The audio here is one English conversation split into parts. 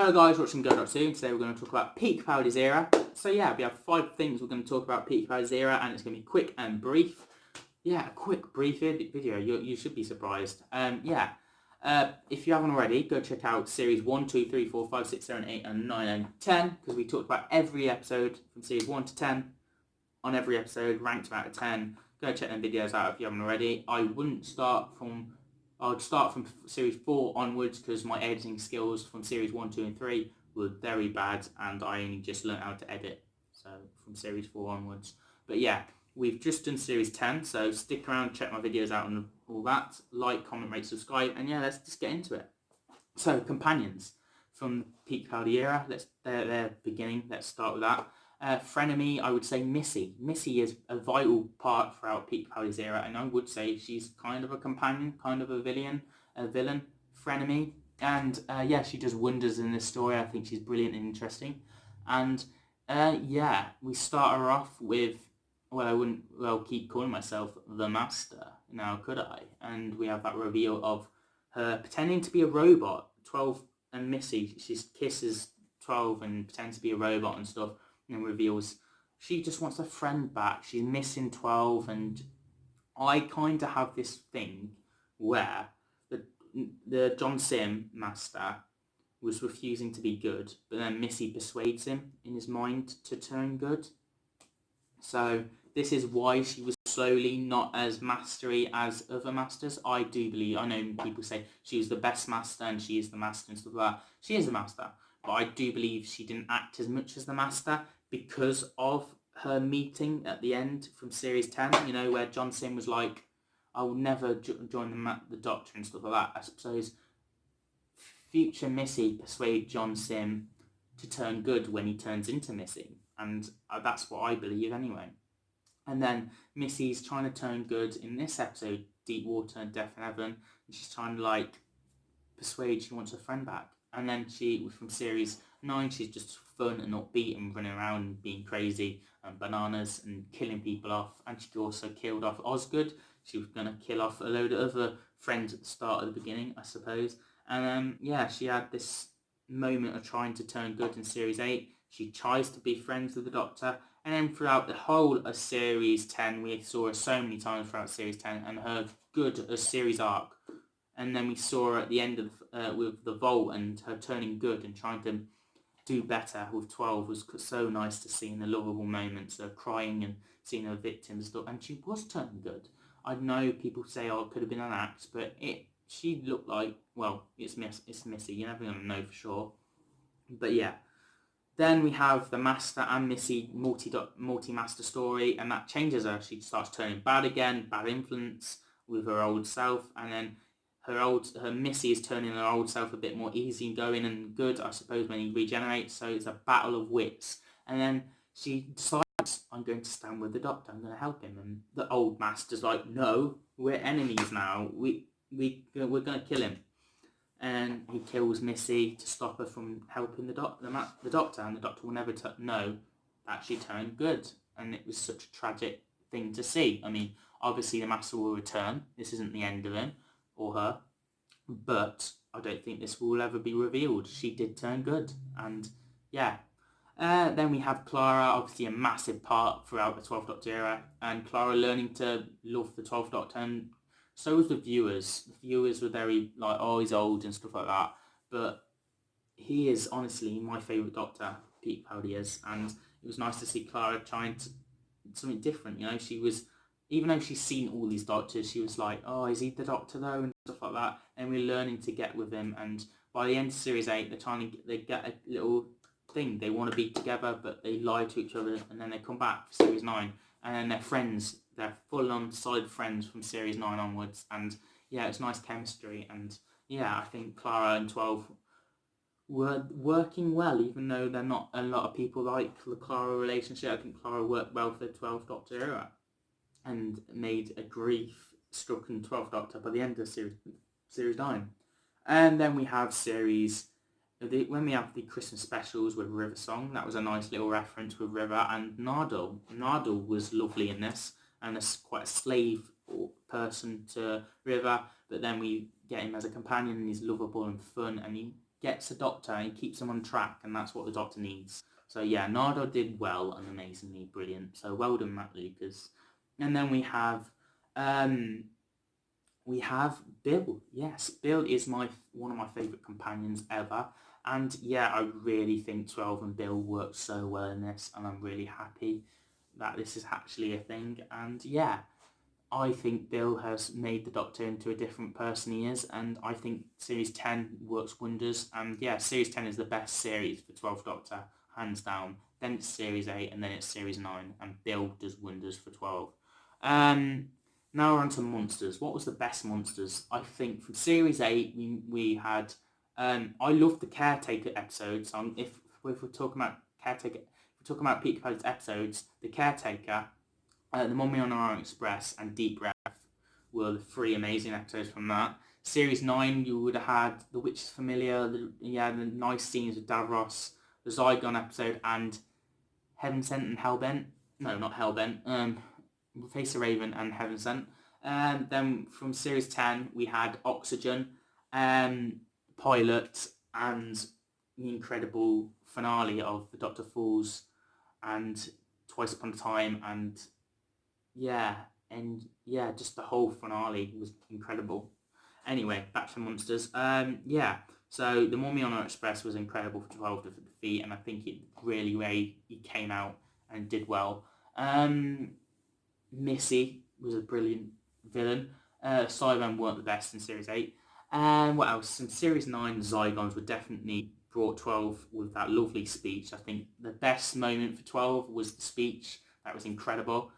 Hello guys, watching Go.2, and today we're going to talk about Peter Capaldi's era. So yeah, we have 5 things we're going to talk about Peter Capaldi's era, and it's going to be quick and brief. Yeah, a quick, brief video. You should be surprised. If you haven't already, go check out series 1, 2, 3, 4, 5, 6, 7, 8, and 9, and 10, because we talked about every episode from series 1 to 10 on every episode, ranked them out of 10. Go check them videos out if you haven't already. I would start from series 4 onwards, because my editing skills from series 1, 2 and 3 were very bad, and I only just learned how to edit, so from series 4 onwards. But yeah, we've just done series 10, so stick around, check my videos out and all that. Like, comment, rate, subscribe, and yeah, let's just get into it. So, companions from Peter Capaldi era, their beginning, let's start with that. Frenemy, I would say Missy. Missy is a vital part throughout Peter Capaldi's era, and I would say she's kind of a companion, kind of a villain. Frenemy, and she does wonders in this story. I think she's brilliant and interesting. And we start her off with, well, I wouldn't keep calling myself the Master now, could I? And we have that reveal of her pretending to be a robot. 12 and Missy, she kisses 12 and pretends to be a robot and stuff, and reveals she just wants her friend back. She's missing 12, and I kind of have this thing where the John Sim Master was refusing to be good, but then Missy persuades him in his mind to turn good. So this is why she was slowly not as mastery as other masters. I do believe, I know people say she was the best master and she is the master and stuff like that. She is the master, but I do believe she didn't act as much as the master because of her meeting at the end from series 10, where John Sim was like, I will never join the Doctor and stuff like that. I suppose future Missy persuade John Sim to turn good when he turns into Missy, and that's what I believe anyway. And then Missy's trying to turn good in this episode, Deep Water and Death in Heaven, and she's trying to persuade she wants her friend back. And then from series 9, she's just fun and upbeat and running around and being crazy and bananas and killing people off. And she also killed off Osgood. She was going to kill off a load of other friends at the start of the beginning, I suppose. And she had this moment of trying to turn good in series 8. She tries to be friends with the Doctor. And then throughout the whole of series 10, we saw her so many times throughout series 10, and her good as series arc. And then we saw her at the end of with the Vault and her turning good and trying to do better with 12 was so nice to see in the lovable moments of crying and seeing her victims. And she was turning good. I know people say, oh, it could have been an act, but she looked like, well, it's Missy. You're never going to know for sure. But yeah. Then we have the Master and Missy multi-master story, and that changes her. She starts turning bad again, bad influence with her old self, and then her Missy is turning her old self a bit more easygoing and good, I suppose, when he regenerates. So it's a battle of wits. And then she decides, I'm going to stand with the Doctor. I'm going to help him. And the old Master's like, no, we're enemies now. We're going to kill him. And he kills Missy to stop her from helping the Doctor. And the Doctor will never know that she turned good. And it was such a tragic thing to see. I mean, obviously the Master will return. This isn't the end of him or her, but I don't think this will ever be revealed. She did turn good, and yeah. Then we have Clara, obviously a massive part throughout the 12th Doctor era, and Clara learning to love the 12th Doctor, and so was the viewers. The viewers were very like, oh, he's old and stuff like that, but he is honestly my favourite Doctor, Peter Capaldi is, and it was nice to see Clara trying to something different. She was, even though she's seen all these Doctors, she was like, oh, is he the Doctor though, and stuff like that, and we're learning to get with him. And by the end of series 8, they get a little thing, they want to be together, but they lie to each other, and then they come back for series 9, and then they're friends, they're full-on solid friends from series 9 onwards, and yeah, it's nice chemistry. And yeah, I think Clara and 12 were working well, even though they're not a lot of people like the Clara relationship. I think Clara worked well for the 12th Doctor era and made a grief-stricken 12th Doctor by the end of series 9. And then we have when we have the Christmas specials with River Song, that was a nice little reference with River and Nardole. Nardole was lovely in this, and quite a slave person to River, but then we get him as a companion, and he's lovable and fun, and he gets a Doctor and keeps him on track, and that's what the Doctor needs. So yeah, Nardo did well and amazingly brilliant. So well done, Matt Lucas. And then we have Bill. Yes, Bill is one of my favourite companions ever. And yeah, I really think 12 and Bill work so well in this, and I'm really happy that this is actually a thing. And yeah, I think Bill has made the Doctor into a different person he is, and I think Series 10 works wonders. And yeah, Series 10 is the best series for 12th Doctor, hands down. Then it's Series 8, and then it's Series 9, and Bill does wonders for 12. Now we're on to monsters. What was the best monsters? I think from Series 8, we had... I loved the Caretaker episodes. If we're talking about Caretaker... If we're talking about Peter Capaldi's episodes, the Caretaker... The Mummy on the Orient Express and Deep Breath were the 3 amazing episodes from that. Series 9, you would have had The Witch is Familiar, the nice scenes with Davros, the Zygon episode, and Heaven Sent and Hellbent. No, not Hellbent. Face the Raven and Heaven Sent. Then from Series 10, we had Oxygen, Pilot, and the incredible finale of The Doctor Falls, and Twice Upon a Time, and just the whole finale was incredible. Anyway, back to monsters. So the Mummy on the Express was incredible for 12 to defeat, and I think it really he came out and did well. Missy was a brilliant villain. Cybermen weren't the best in Series 8. And what else? In Series 9, Zygons were definitely brought 12 with that lovely speech. I think the best moment for 12 was the speech. That was incredible.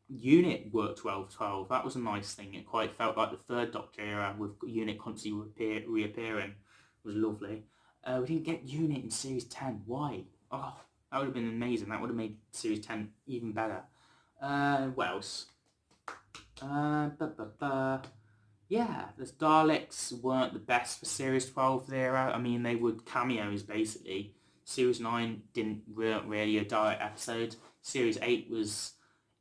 Unit worked well for 12. That was a nice thing. It quite felt like the third Doctor era with Unit constantly reappearing. It was lovely. We didn't get Unit in Series 10. Why? Oh, that would have been amazing. That would have made Series 10 even better. What else? Yeah, the Daleks weren't the best for Series 12 era. I mean, they were cameos, basically. Series 9 weren't really a Dalek episode. Series 8 was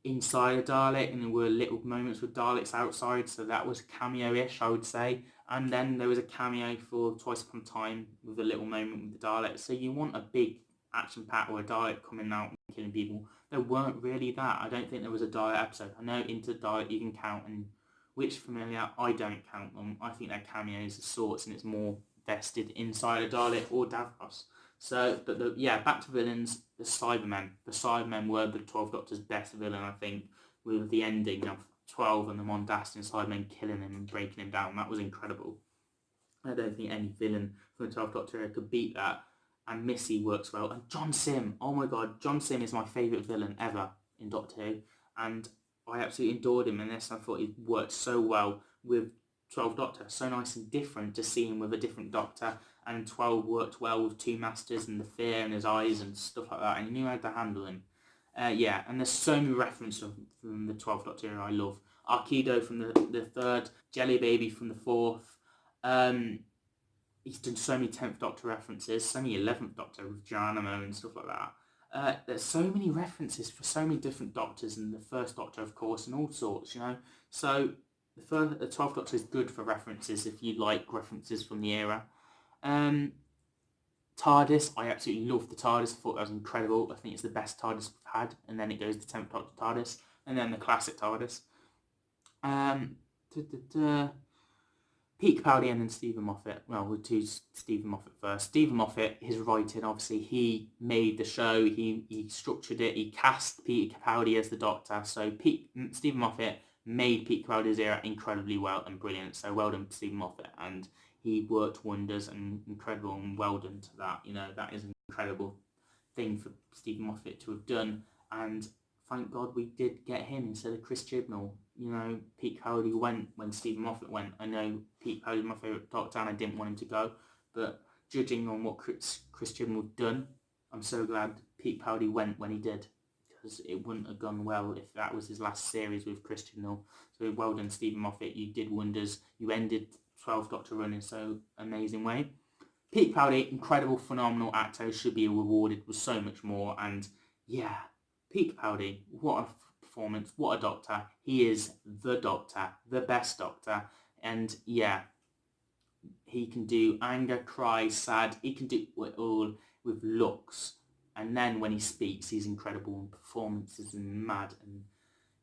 inside a Dalek, and there were little moments with Daleks outside, so that was cameo-ish, I would say. And then there was a cameo for Twice Upon a Time with a little moment with the Daleks. So you want a big action pack or a Dalek coming out and killing people. There weren't really that. I don't think there was a Dalek episode. I know Into Dalek you can count, and Witch Familiar, I don't count them. I think they're cameos of sorts, and it's more vested inside a Dalek or Davros. So, but back to villains, the Cybermen. The Cybermen were the 12th Doctor's best villain, I think, with the ending of 12 and the Mondastan Cybermen killing him and breaking him down. That was incredible. I don't think any villain from the 12th Doctor could beat that. And Missy works well. And John Sim, oh my god, John Sim is my favourite villain ever in Doctor Who. And I absolutely adored him in this. I thought he worked so well with 12th Doctor. So nice and different to see him with a different Doctor. And 12 worked well with Two Masters and the fear in his eyes and stuff like that. And he knew how to handle him. And there's so many references from the 12th Doctor era I love. Arkido from the 3rd, Jelly Baby from the 4th. He's done so many 10th Doctor references, so many 11th Doctor with Geronimo and stuff like that. There's so many references for so many different Doctors, and the 1st Doctor, of course, and all sorts, you know. So the 12th Doctor is good for references if you like references from the era. TARDIS, I absolutely love the TARDIS. I thought that was incredible. I think it's the best TARDIS we've had. And then it goes to 10th Doctor TARDIS, and then the classic TARDIS. Pete Capaldi and then Stephen Moffat. Well, we'll do Stephen Moffat first. Stephen Moffat, his writing, obviously, he made the show, he structured it, he cast Peter Capaldi as the Doctor. So Stephen Moffat made Pete Capaldi's era incredibly well and brilliant. So well done to Stephen Moffat, and he worked wonders and incredible, and well done to that. You know, that is an incredible thing for Stephen Moffat to have done, and thank God we did get him instead of Chris Chibnall. You know, Pete Capaldi went when Stephen Moffat went. I know Pete Capaldi is my favourite Doctor and I didn't want him to go, but judging on what Chris Chibnall done, I'm so glad Pete Capaldi went when he did, because it wouldn't have gone well if that was his last series with Chris Chibnall. So well done, Stephen Moffat. You did wonders. You ended 12th Doctor run in so amazing way. Pete Capaldi, incredible, phenomenal actor, should be rewarded with so much more. And yeah, Pete Capaldi, what a performance, what a Doctor. He is the Doctor, the best Doctor. And yeah, He can do anger, cry, sad. He can do it all with looks. And then when he speaks, he's incredible, and performances and mad and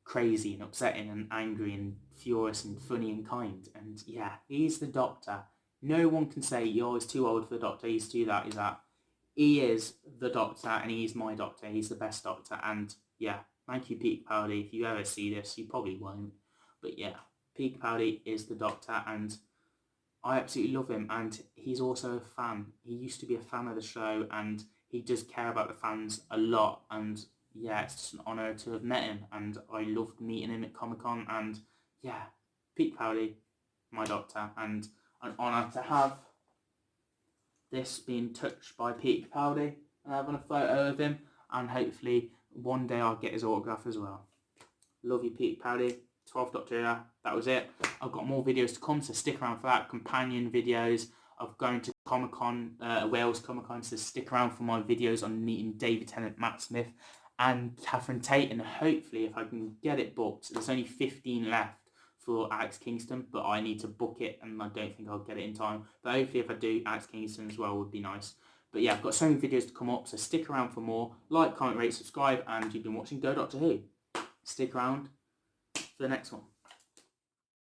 crazy and upsetting and angry and furious and funny and kind. And yeah, he's the Doctor. No one can say you're always too old for the Doctor, he's too that, he's that. He is the Doctor, and he's my Doctor. He's the best Doctor. And yeah, thank you, Peter Capaldi. If you ever see this, you probably won't. But yeah, Peter Capaldi is the Doctor, and I absolutely love him. And he's also a fan. He used to be a fan of the show, and he does care about the fans a lot. And yeah, it's just an honour to have met him. And I loved meeting him at Comic-Con. And yeah, Peter Capaldi, my Doctor, and an honour to have this being touched by Peter Capaldi and having a photo of him, and hopefully one day I'll get his autograph as well. Love you, Peter Capaldi. 12th Doctor era. That was it. I've got more videos to come, so stick around for that. Companion videos of going to Comic-Con, Wales Comic-Con, so stick around for my videos on meeting David Tennant, Matt Smith and Catherine Tate, and hopefully if I can get it booked, there's only 15 left for Alex Kingston, but I need to book it and I don't think I'll get it in time. But hopefully if I do, Alex Kingston as well would be nice. But yeah, I've got so many videos to come up, so stick around for more. Like, comment, rate, subscribe, and you've been watching Go Doctor Who. Stick around for the next one.